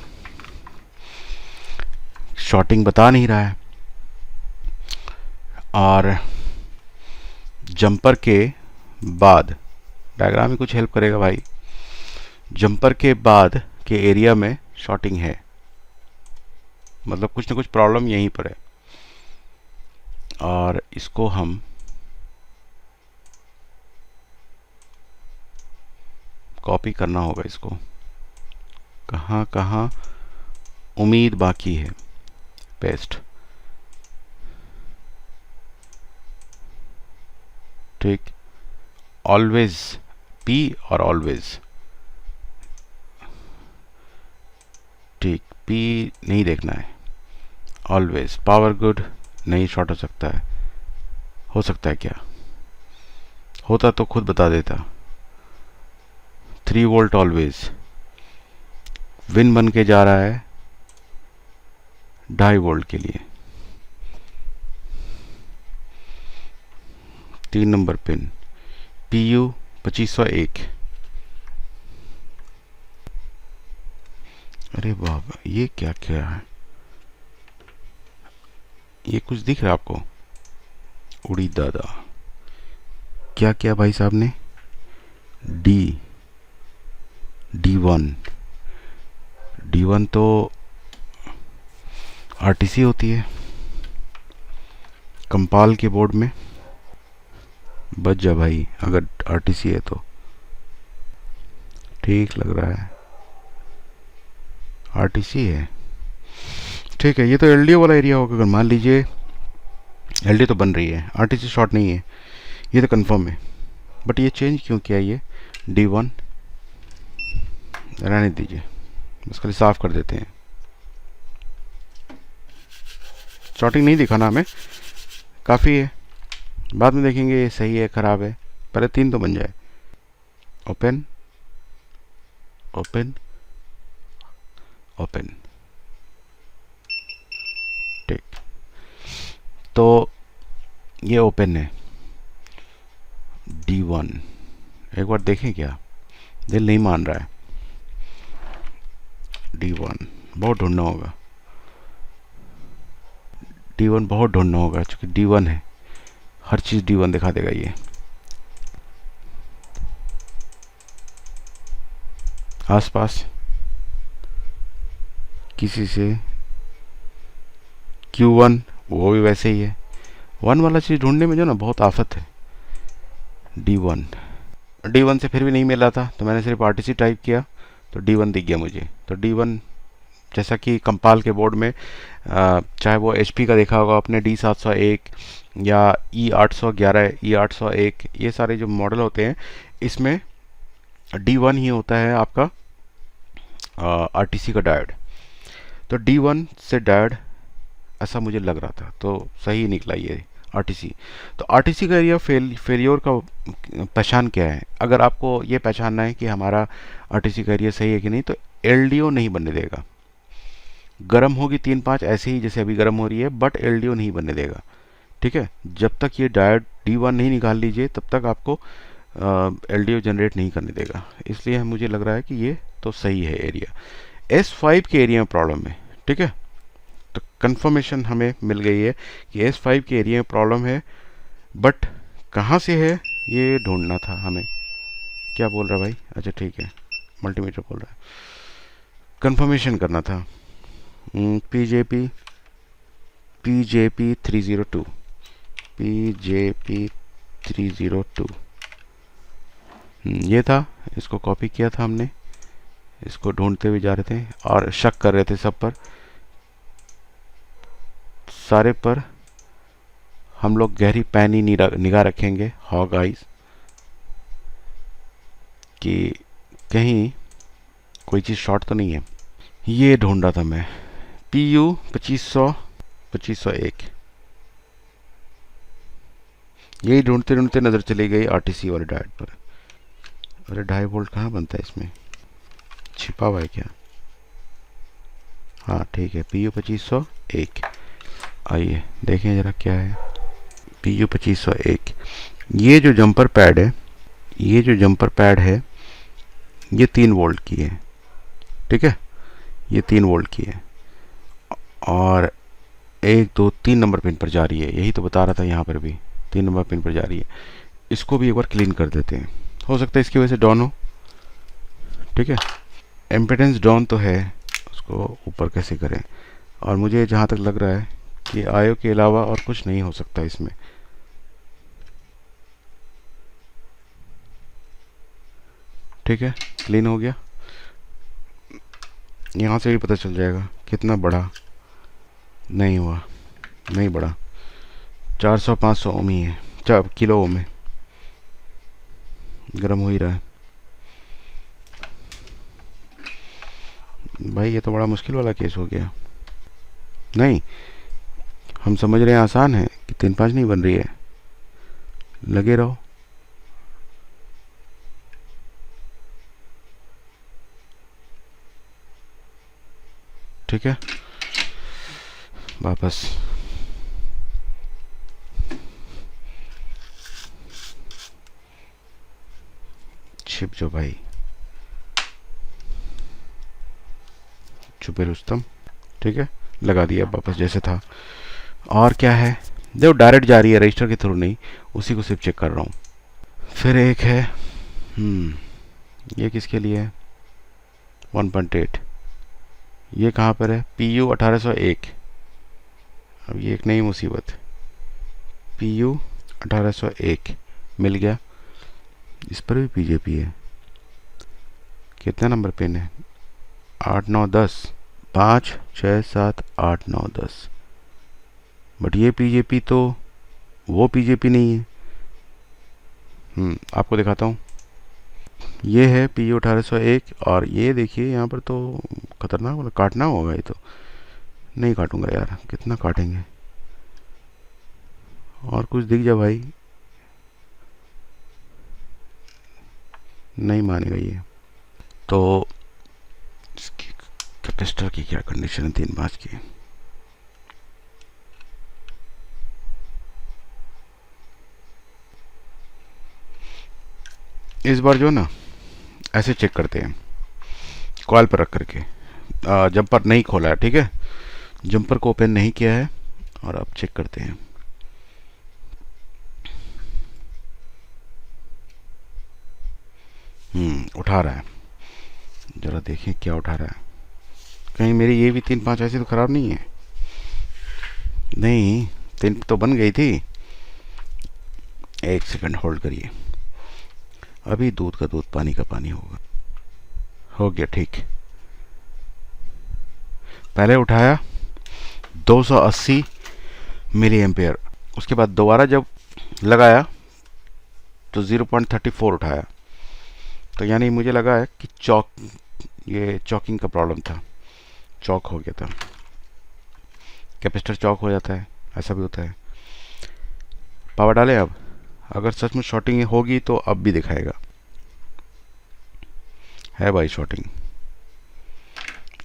शॉर्टिंग बता नहीं रहा है और जंपर के बाद, डायग्राम में कुछ हेल्प करेगा भाई। जंपर के बाद के एरिया में शॉर्टिंग है, मतलब कुछ ना कुछ प्रॉब्लम यहीं पर है। और इसको हम कॉपी करना होगा। इसको कहाँ कहाँ उम्मीद बाकी है, पेस्ट, ठीक। ऑलवेज पी और ऑलवेज, ठीक। पी नहीं देखना है, ऑलवेज। पावर गुड नहीं शॉर्ट हो सकता है क्या? होता तो खुद बता देता। 3 वोल्ट ऑलवेज, विन बन के जा रहा है 2.5 वोल्ट के लिए 3 नंबर पिन PU 2501। अरे बाबा, ये क्या क्या है? ये कुछ दिख रहा है आपको? उड़ी दादा, क्या क्या भाई साहब ने? D D1। D1 तो RTC होती है कंपाल के बोर्ड में। बच जा भाई, अगर RTC है तो ठीक लग रहा है। RTC है, ठीक है। ये तो LDO वाला एरिया होगा। अगर मान लीजिए LDO तो बन रही है, RTC शॉर्ट नहीं है, ये तो कंफर्म है। बट ये चेंज क्यों किया? ये D1 रहने दीजिए, बस खाली साफ कर देते हैं। शॉर्टिंग नहीं दिखाना हमें, काफ़ी है। बाद में देखेंगे ये सही है ख़राब है। पहले 3 तो बन जाए। ओपन ओपन ओपन, ठीक। तो ये ओपन है D1। एक बार देखें क्या? दिल नहीं मान रहा है। D1 बहुत ढूंढना होगा, D1 बहुत ढूंढना होगा, क्योंकि D1 है, हर चीज़ D1 दिखा देगा ये। आसपास किसी से Q1, वो भी वैसे ही है। 1 वाला चीज़ ढूंढने में जो ना बहुत आफत है। D1 से फिर भी नहीं मिला था, तो मैंने सिर्फ RTC टाइप किया तो D1 दिख गया मुझे। तो D1 जैसा कि कंपाल के बोर्ड में चाहे वो HP का देखा होगा आपने, D701 या E811, E801, ये सारे जो मॉडल होते हैं इसमें D1 ही होता है आपका RTC का डायोड। तो D1 से डायोड ऐसा मुझे लग रहा था, तो सही निकला ये RTC। तो RTC का एरिया फेलियर का पहचान क्या है? अगर आपको ये पहचानना है कि हमारा RTC का एरिया सही है कि नहीं, तो LDO नहीं बनने देगा। गर्म होगी 3-5 ऐसे ही जैसे अभी गर्म हो रही है, बट LDO नहीं बनने देगा। ठीक है, जब तक ये डायोड D1 नहीं निकाल लीजिए तब तक आपको LDO जनरेट नहीं करने देगा। इसलिए मुझे लग रहा है कि ये तो सही है एरिया। S5 के एरिया में प्रॉब्लम है। ठीक है, तो कंफर्मेशन हमें मिल गई है कि S5 के एरिया में प्रॉब्लम है, बट कहाँ से है ये ढूंढना था हमें। क्या बोल रहा भाई? अच्छा ठीक है, मल्टीमीटर बोल रहा है। कंफर्मेशन करना था। PJP 302, PJP 302 ये था। इसको कॉपी किया था हमने, इसको ढूंढते हुए जा रहे थे और शक कर रहे थे सब पर, सारे पर हम लोग गहरी पैनी निगाह रखेंगे, हॉग आइज, कि कहीं कोई चीज़ शॉर्ट तो नहीं है। ये ढूंढ रहा था मैं, PU 2501। यही ढूंढते ढूंढते नज़र चली गई RTC वाले डायोड पर। अरे 2.5 वोल्ट कहाँ बनता है इसमें? छिपा हुआ है क्या? हाँ ठीक है, PU 2501। आइए देखें ज़रा क्या है। PU 2501, ये जो जंपर पैड है, ये जो जंपर पैड है ये 3 वोल्ट की है। ठीक है, ये 3 वोल्ट की है और 1 2 3 नंबर पिन पर जा रही है। यही तो बता रहा था, यहाँ पर भी 3 नंबर पिन पर जा रही है। इसको भी एक बार क्लीन कर देते हैं, हो सकता है इसकी वजह से डाउन हो। ठीक है, एम्पिडेंस डाउन तो है, उसको ऊपर कैसे करें? और मुझे जहाँ तक लग रहा है कि आयो के अलावा और कुछ नहीं हो सकता इसमें। ठीक है, क्लीन हो गया। यहाँ से भी पता चल जाएगा कितना बड़ा। नहीं हुआ, नहीं बढ़ा, 400-500 ओम ही है, 4 किलो ओम है। गर्म हो ही रहा है भाई, ये तो बड़ा मुश्किल वाला केस हो गया। नहीं, हम समझ रहे हैं आसान है कि 3-5 नहीं बन रही है, लगे रहो। ठीक है, वापस छिप जो भाई, छुपे रुस्तम। ठीक है, लगा दिया वापस जैसे था। और क्या है, देखो डायरेक्ट जा रही है, रजिस्टर के थ्रू नहीं, उसी को सिर्फ चेक कर रहा हूँ। फिर एक है ये किसके लिए है 1.8, ये कहाँ पर है PU 1801। अब ये एक नई मुसीबत, PU 1801 मिल गया, इस पर भी PJP है। कितना नंबर पिन है 8 9 10 5 6 7 8 9 10। बट ये PJP तो वो PJP नहीं है। आपको दिखाता हूँ, ये है PU 1801 और ये देखिए यहाँ पर तो खतरनाक वाला काटना होगा। ये तो नहीं काटूंगा यार, कितना काटेंगे। और कुछ दिख जा भाई, नहीं मानेगा ये। तो इसकी कैपेसिटर की क्या कंडीशन है 3 5 की। इस बार जो ना ऐसे चेक करते हैं, कॉल पर रख करके। जंपर नहीं खोला है, ठीक है, जंपर को ओपन नहीं किया है, और अब चेक करते हैं। उठा रहा है, जरा देखें क्या उठा रहा है। कहीं मेरी ये भी 3 5 ऐसी तो ख़राब नहीं है। नहीं, 3 तो बन गई थी। 1 सेकंड होल्ड करिए, अभी दूध का दूध पानी का पानी होगा। हो गया ठीक। पहले उठाया 280 मिली एम्पेयर, उसके बाद दोबारा जब लगाया तो 0.34 उठाया। तो यानी मुझे लगा है कि ये चॉकिंग का प्रॉब्लम था, चॉक हो गया था। कैपेसिटर चॉक हो जाता है, ऐसा भी होता है। पावर डालें अब, अगर सच में शॉर्टिंग होगी तो अब भी दिखाएगा। है भाई शॉर्टिंग,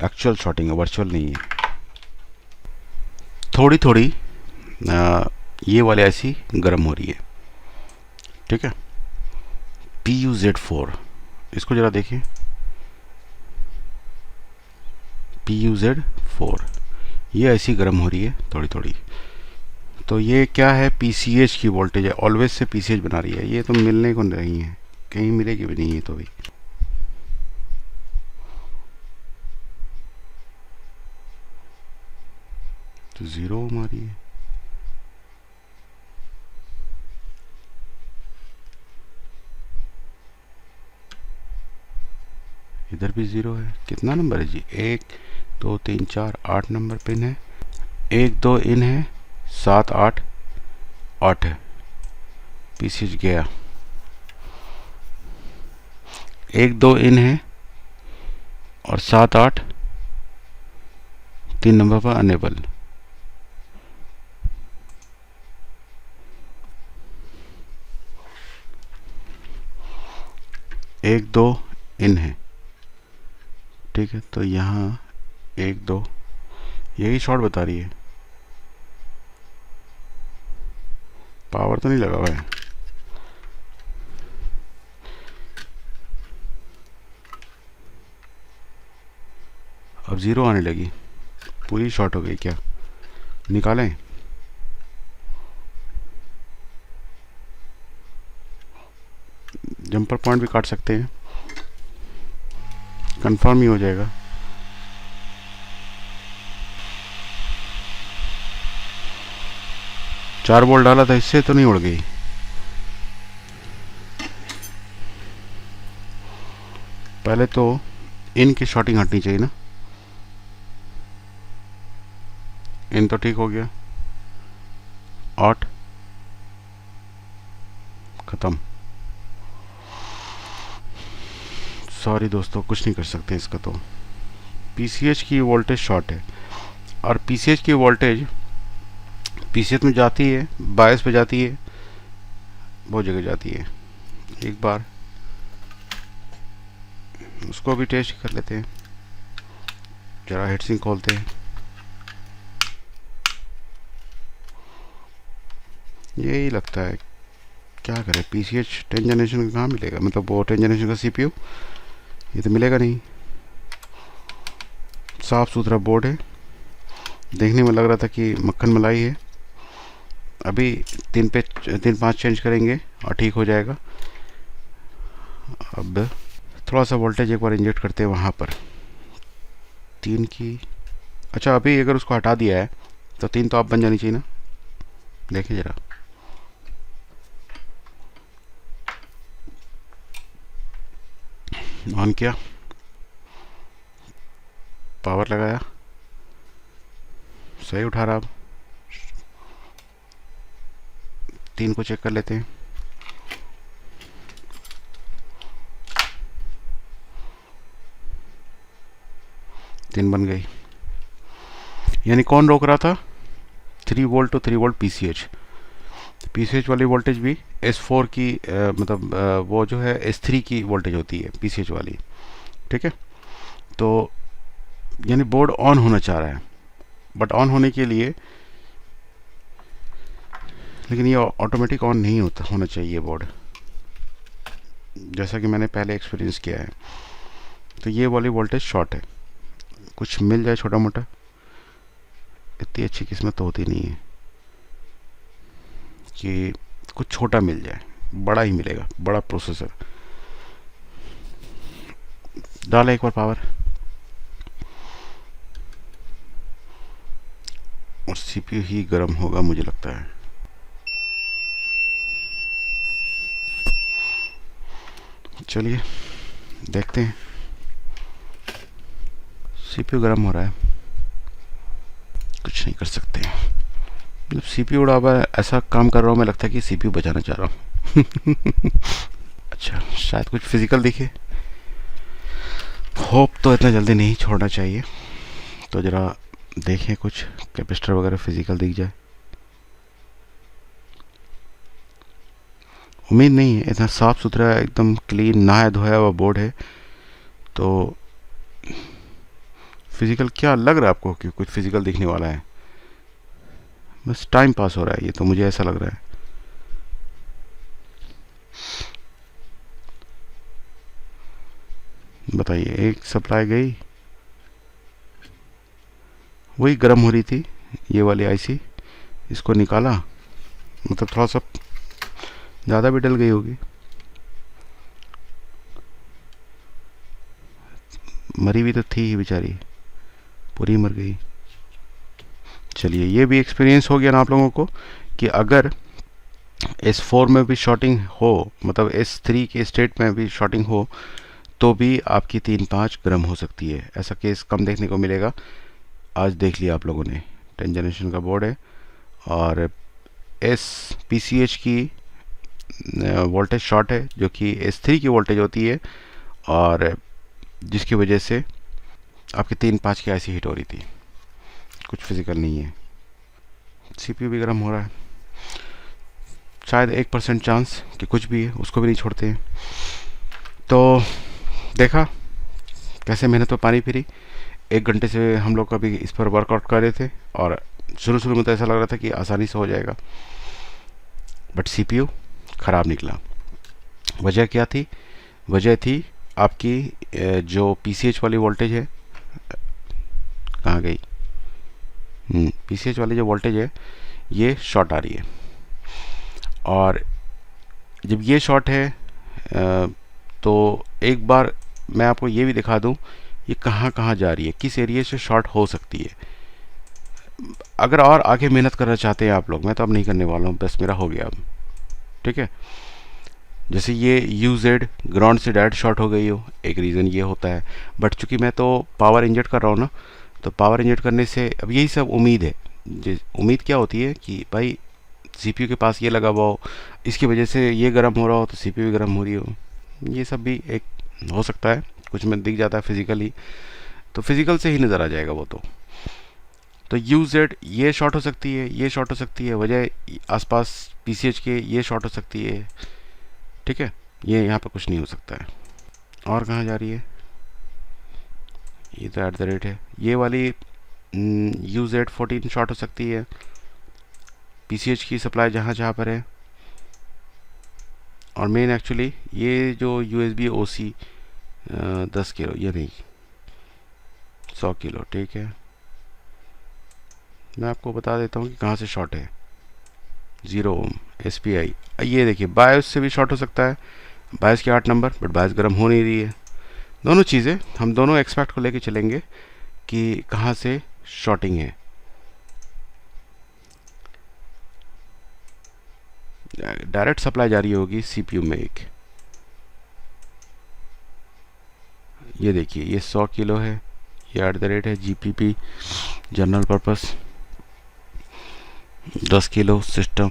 एक्चुअल शॉर्टिंग है, वर्चुअल नहीं है। थोड़ी थोड़ी ये वाले ऐसी गर्म हो रही है। ठीक है, PUZ4, इसको जरा देखिए, PUZ4 ये ऐसी गर्म हो रही है थोड़ी थोड़ी। तो ये क्या है, PCH की वोल्टेज है, ऑलवेज से PCH बना रही है। ये तो मिलने को नहीं है, कहीं मिलेगी भी नहीं है। तो भी तो ज़ीरो हमारी है। इधर भी ज़ीरो है। कितना नंबर है जी, 1 2 3 4 8 नंबर पिन है। 1 2 इन है, 7 8 8 है, PCH गया। 1 2 इन है और 7 8 3 नंबर पर अनेबल। एक दो इन है, ठीक है। तो यहाँ 1 2 यही शॉर्ट बता रही है, पावर तो नहीं लगा हुआ है। अब ज़ीरो आने लगी, पूरी शॉर्ट हो गई क्या, निकालें। जंपर पॉइंट भी काट सकते हैं, कंफर्म ही हो जाएगा। चार बोल्ट डाला था, इससे तो नहीं उड़ गई। पहले तो इन की शॉर्टिंग हटनी चाहिए ना। इन तो ठीक हो गया, आउट खत्म। सॉरी दोस्तों, कुछ नहीं कर सकते इसका। तो PCH की वोल्टेज शॉर्ट है, और PCH की वोल्टेज PCH में जाती है, बायस पे जाती है, बहुत जगह जाती है। एक बार उसको भी टेस्ट कर लेते हैं, जरा हीटसिंक खोलते हैं। यही लगता है। क्या करें, PCH 10 जनरेशन का कहाँ मिलेगा, मतलब वो 10 जनरेशन का CPU ये तो मिलेगा नहीं। साफ़ सुथरा बोर्ड है, देखने में लग रहा था कि मक्खन मलाई है। अभी 3 5 चेंज करेंगे और ठीक हो जाएगा। अब थोड़ा सा वोल्टेज एक बार इंजेक्ट करते हैं वहाँ पर 3 की। अच्छा, अभी अगर उसको हटा दिया है तो 3 तो आप बन जानी चाहिए ना, देखिए ज़रा। ऑन किया, पावर लगाया, सही उठा रहा। अब 3 को चेक कर लेते हैं। 3 बन गई, यानी कौन रोक रहा था, 3 वोल्ट टू 3 वोल्ट पीसीएच वाली वोल्टेज भी S4 की मतलब वो जो है S3 की वोल्टेज होती है पीसीएच वाली। ठीक है, तो यानी बोर्ड ऑन होना चाह रहा है, बट ऑन होने के लिए, लेकिन ये ऑटोमेटिक ऑन नहीं होना चाहिए बोर्ड, जैसा कि मैंने पहले एक्सपीरियंस किया है। तो ये वाली वोल्टेज शॉर्ट है, कुछ मिल जाए छोटा मोटा, इतनी अच्छी किस्मत तो होती नहीं है कि कुछ छोटा मिल जाए, बड़ा ही मिलेगा, बड़ा प्रोसेसर। डाला एक बार पावर और सीपीयू ही गर्म होगा मुझे लगता है। चलिए देखते हैं, सीपीयू गर्म हो रहा है, कुछ नहीं कर सकते। मतलब सीपीयू उड़ा हुआ है, ऐसा काम कर रहा हूँ मैं, लगता है कि सीपीयू बचाना चाह रहा हूँ। अच्छा, शायद कुछ फिजिकल दिखे, होप तो इतना जल्दी नहीं छोड़ना चाहिए। तो ज़रा देखें कुछ कैपेसिटर वगैरह फिजिकल दिख जाए। उम्मीद नहीं है, इतना साफ़ सुथरा एकदम क्लीन नहाया धोया हुआ बोर्ड है, तो फिजिकल क्या लग रहा है आपको कि कुछ फिजिकल दिखने वाला है? बस टाइम पास हो रहा है, ये तो मुझे ऐसा लग रहा है। बताइए, एक सप्लाई गई, वही गर्म हो रही थी ये वाली आईसी, इसको निकाला, मतलब थोड़ा सा ज़्यादा भी डल गई होगी, मरी भी तो थी ही बेचारी, पूरी मर गई। चलिए, ये भी एक्सपीरियंस हो गया ना आप लोगों को कि अगर S4 में भी शॉर्टिंग हो, मतलब S3 के स्टेट में भी शॉर्टिंग हो, तो भी आपकी 3 5 गर्म हो सकती है। ऐसा केस कम देखने को मिलेगा। आज देख लिया आप लोगों ने, 10 जनरेशन का बोर्ड है और PCH की वोल्टेज शॉर्ट है, जो कि S3 की वोल्टेज होती है, और जिसकी वजह से आपकी 3 5 की ऐसी हीट हो रही थी, कुछ फिजिकल नहीं है। सीपीयू भी गर्म हो रहा है, शायद 1% चांस कि कुछ भी है, उसको भी नहीं छोड़ते हैं। तो देखा कैसे मेहनत में पानी फिरी। 1 घंटे से हम लोग अभी इस पर वर्कआउट कर रहे थे, और शुरू शुरू में तो ऐसा लग रहा था कि आसानी से हो जाएगा, बट सीपीयू ख़राब निकला। वजह क्या थी? वजह थी आपकी जो पीसीएच वाली वोल्टेज है, कहाँ गई? पीसीएच वाली जो वोल्टेज है ये शॉर्ट आ रही है, और जब ये शॉर्ट है तो एक बार मैं आपको ये भी दिखा दूं ये कहाँ कहाँ जा रही है, किस एरिया से शॉर्ट हो सकती है। अगर और आगे मेहनत करना चाहते हैं आप लोग, मैं तो अब नहीं करने वाला हूँ, बस मेरा हो गया अब। ठीक है, जैसे ये UZ ग्राउंड से डायरेक्ट शॉर्ट हो गई हो, एक रीज़न ये होता है, बट चूंकि मैं तो पावर इंजेक्ट कर रहा हूँ ना, तो पावर इंजेक्ट करने से अब यही सब उम्मीद है। उम्मीद क्या होती है कि भाई सीपीयू के पास ये लगा हुआ हो, इसकी वजह से ये गर्म हो रहा हो, तो सीपीयू भी गर्म हो रही हो। ये सब भी एक हो सकता है, कुछ में दिख जाता है फिजिकली, तो फिजिकल से ही नज़र आ जाएगा वो। तो UZ ये शॉर्ट हो सकती है, ये शॉर्ट हो सकती है, वजह आसपास PCH के ये शॉर्ट हो सकती है। ठीक है, ये यहाँ पर कुछ नहीं हो सकता है। और कहाँ जा रही है? ये तो @ है, ये वाली UZ14 शॉर्ट हो सकती है, पीसीएच की सप्लाई जहाँ जहाँ पर है, और मेन एक्चुअली ये जो यूएसबी ओसी 10 किलो, ये नहीं 100 किलो, ठीक है। मैं आपको बता देता हूँ कि कहाँ से शॉर्ट है। 0 ओम SPI, ये देखिए बायोस से भी शॉर्ट हो सकता है, बायोस के 8 नंबर, बट बायोस गर्म हो नहीं रही है। दोनों चीज़ें हम दोनों एक्सपर्ट को लेके चलेंगे कि कहाँ से शॉर्टिंग है। डायरेक्ट सप्लाई जारी होगी सीपीयू में एक, ये देखिए ये 100 किलो है, ये @ है GPP general purpose 10 kilo system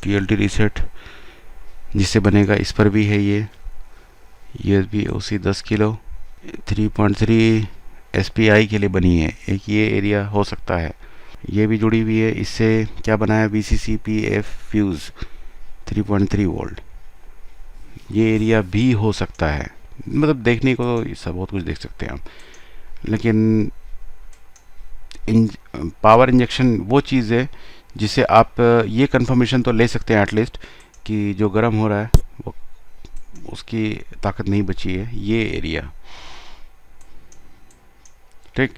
PLT reset जिससे बनेगा, इस पर भी है ये USB OC 10 किलो 3.3 SPI के लिए बनी है। एक ये एरिया हो सकता है, ये भी जुड़ी हुई है इससे। क्या बना है VCC PF फ्यूज़ 3.3 वोल्ट, ये एरिया भी हो सकता है। मतलब देखने को तो सब बहुत कुछ देख सकते हैं हम, लेकिन पावर इंजेक्शन वो चीज़ है जिससे आप ये कंफर्मेशन तो ले सकते हैं एटलीस्ट कि जो गर्म हो रहा है वो उसकी ताकत नहीं बची है, ये एरिया, ठीक।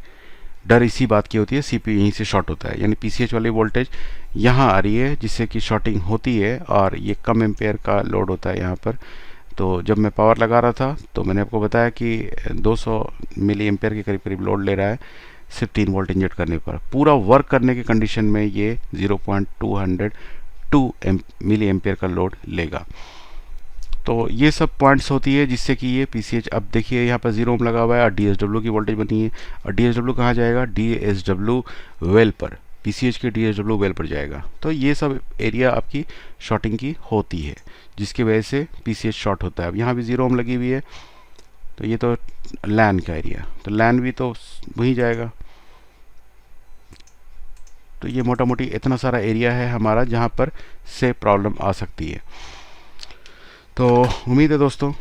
डर इसी बात की होती है सीपीयू यहीं से शॉर्ट होता है, यानी पीसीएच वाली वोल्टेज यहाँ आ रही है जिससे कि शॉर्टिंग होती है, और ये कम एम्पेयर का लोड होता है यहाँ पर। तो जब मैं पावर लगा रहा था तो मैंने आपको बताया कि 200 मिली एम्पेयर के करीब करीब लोड ले रहा है सिर्फ 3 वोल्ट इंजेक्ट करने पर। पूरा वर्क करने की कंडीशन में ये 0.202 मिली एम्पेयर का लोड लेगा। तो ये सब पॉइंट्स होती है जिससे कि ये पीसीएच, अब देखिए यहाँ पर 0 ओम लगा हुआ है और डीएसडब्ल्यू की वोल्टेज बनी है, और डीएसडब्ल्यू कहाँ जाएगा, डीएसडब्ल्यू वेल पर, पीसीएच के डीएसडब्ल्यू वेल पर जाएगा। तो ये सब एरिया आपकी शॉर्टिंग की होती है जिसकी वजह से पीसीएच शॉर्ट होता है। अब यहाँ भी 0 ओम लगी हुई है, तो ये तो लैन का एरिया, तो लैन भी तो वहीं जाएगा। तो ये मोटा मोटी इतना सारा एरिया है हमारा जहाँ पर से प्रॉब्लम आ सकती है। तो उम्मीद है दोस्तों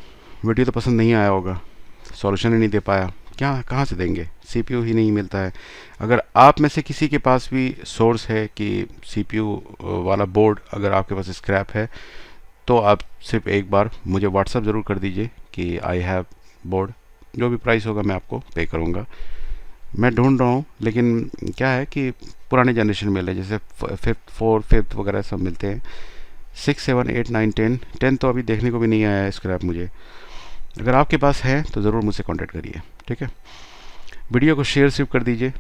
वीडियो तो पसंद नहीं आया होगा, सॉल्यूशन ही नहीं दे पाया, क्या कहाँ से देंगे, सीपीयू ही नहीं मिलता है। अगर आप में से किसी के पास भी सोर्स है कि सीपीयू वाला बोर्ड अगर आपके पास स्क्रैप है, तो आप सिर्फ एक बार मुझे व्हाट्सअप ज़रूर कर दीजिए कि आई हैव बोर्ड, जो भी प्राइस होगा मैं आपको पे करूँगा। मैं ढूंढ रहा हूँ, लेकिन क्या है कि पुराने जनरेशन में मिले, जैसे 5th वगैरह सब मिलते हैं। 6, 7, 8, 9, 10 तो अभी देखने को भी नहीं आया है स्क्रैप मुझे। अगर आपके पास है तो ज़रूर मुझसे कांटेक्ट करिए, ठीक है। वीडियो को शेयर सिर्फ कर दीजिए,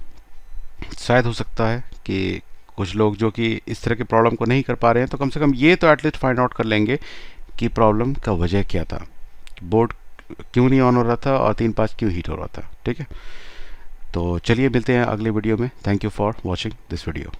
शायद हो सकता है कि कुछ लोग जो कि इस तरह के प्रॉब्लम को नहीं कर पा रहे हैं, तो कम से कम ये तो एटलीस्ट फाइंड आउट कर लेंगे कि प्रॉब्लम का वजह क्या था, बोर्ड क्यों नहीं ऑन हो रहा था और 3-5 क्यों हीट हो रहा था, ठीक है। तो चलिए मिलते हैं अगले वीडियो में। Thank you for watching this video.